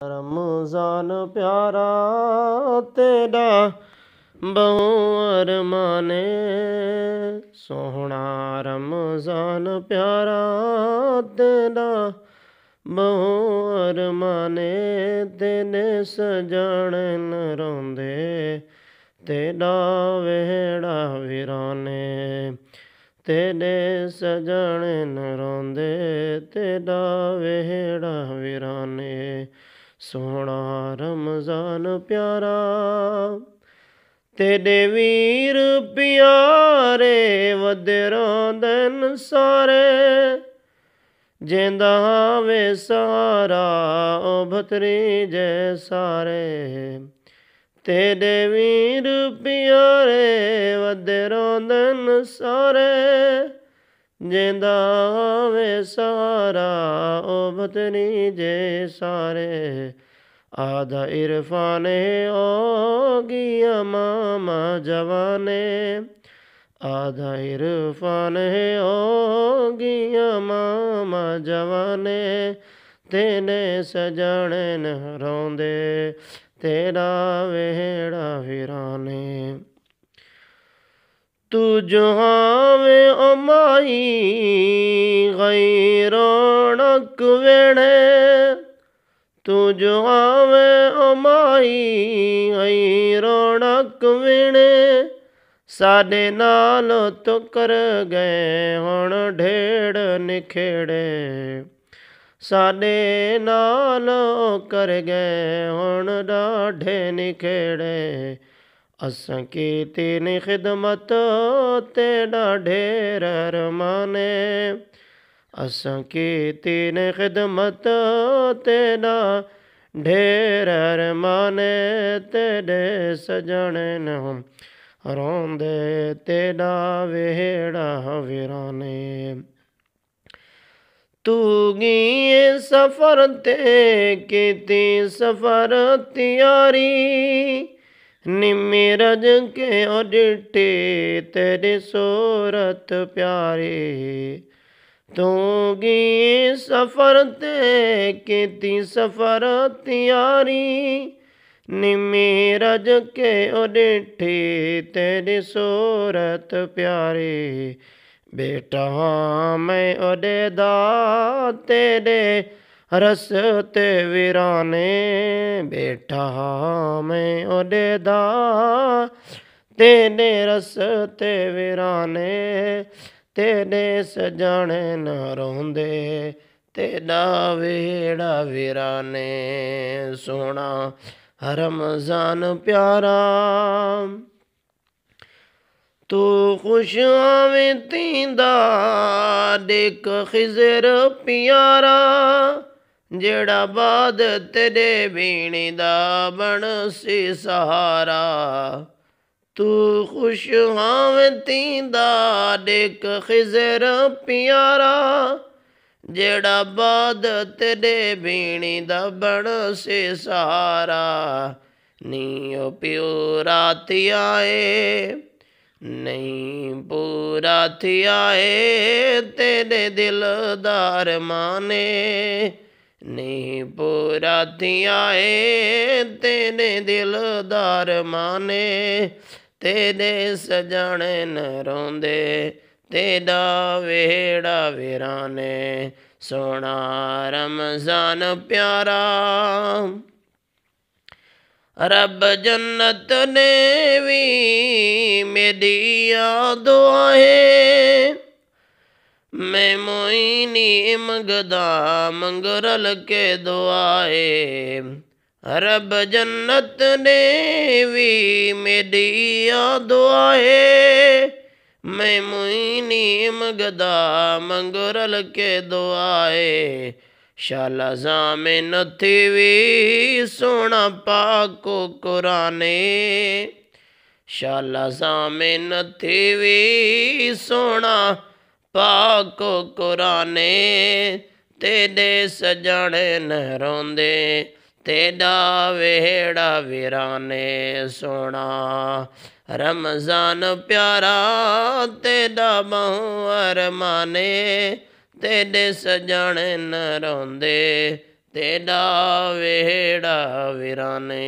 रमज़ान प्यारा तेरा बहु अरमाने सोहना रमज़ान प्यारा तेरा बहु अरमाने तेने सजण रोंदे तेरा वेड़ा वीराने तेरे सजण रोंदे तेरा वेड़ा वीराने सोहना रमज़ान प्यारा तेरे वीर प्यारे वधे रोंदन सारे जेंदा वे सारा ओ भतरी जै सारे तेरे वीर प्यारे वधे रोंदन सारे जेंदा वे सारा ओ भतरी जे सारे आधा इरफाने ओ गिया मामा जवाने आधा इरफाने ओ गिया मामा जवाने तेने सजण रोंदे तेरा वेड़ा वीराने तू जुहावे ओ माई गई रौनक वेणे तू जुहावे ओ माई गई रौनक वेणे साडे नाल तो कर गए हुण ढेड़ निखेड़े साडे नाल कर गए हुण डाढे निखेड़े असां कीती खिदमत तेरा ढेर रमाने असां कीती खिदमत तेरा ढेर रमाने तेरे सजण रोंदे तेरा वेड़ा वीराने तू गिए सफर ते कीती सफर तियारी निम्मी रज के ओ डिठी तेरी सूरत प्यारी तू गी सफर ते कीती सफर तियारी निम्मी रज के ओ डिठी तेरी सूरत प्यारी बेटा मैं ओदे दा तेरे रस्ते वीराने बेटा मैं ओदे दा तेरे रस्ते वीराने तेरे सजण न रोंदे तेरा वेड़ा वीराने सोना रमज़ान प्यारा तू खुश आवे तींदा देख खिज़र प्यारा जेड़ा बाद तेरे बीणी दा बण सी सहारा तू खुश आवे तींदा देख खिज़र प्यारा जेड़ा बाद तेरे बीणी दा बण सी सहारा नीओ प्यो राती आए नहीं पूरा थिया है तेरे दिलदार माने नहीं पूरा थिया है तेरे दिलदार माने तेरे सजण न रोंदे तेरा वेड़ा वीराने सोना रमज़ान प्यारा रब जन्नत ने भी मेरी याद आए मैं मोइनी मंगदा मंगरल के दुआए रब जन्नत ने भी मेरी याद आए मैं मोइनी मंगदा मंगरल के दुआए शाला जामे नथी वी सोना पाको कुराने शाला जामे नथी वी सोना पाको कुराने तेरे सजण न रोंदे तेरा वेड़ा वीराने सोना रमज़ान प्यारा तेरा बहु अरमाने तेरे सजण न रोंदे तेरा वेड़ा ਬੇੜਾ ਵਿਰਾਨੇ।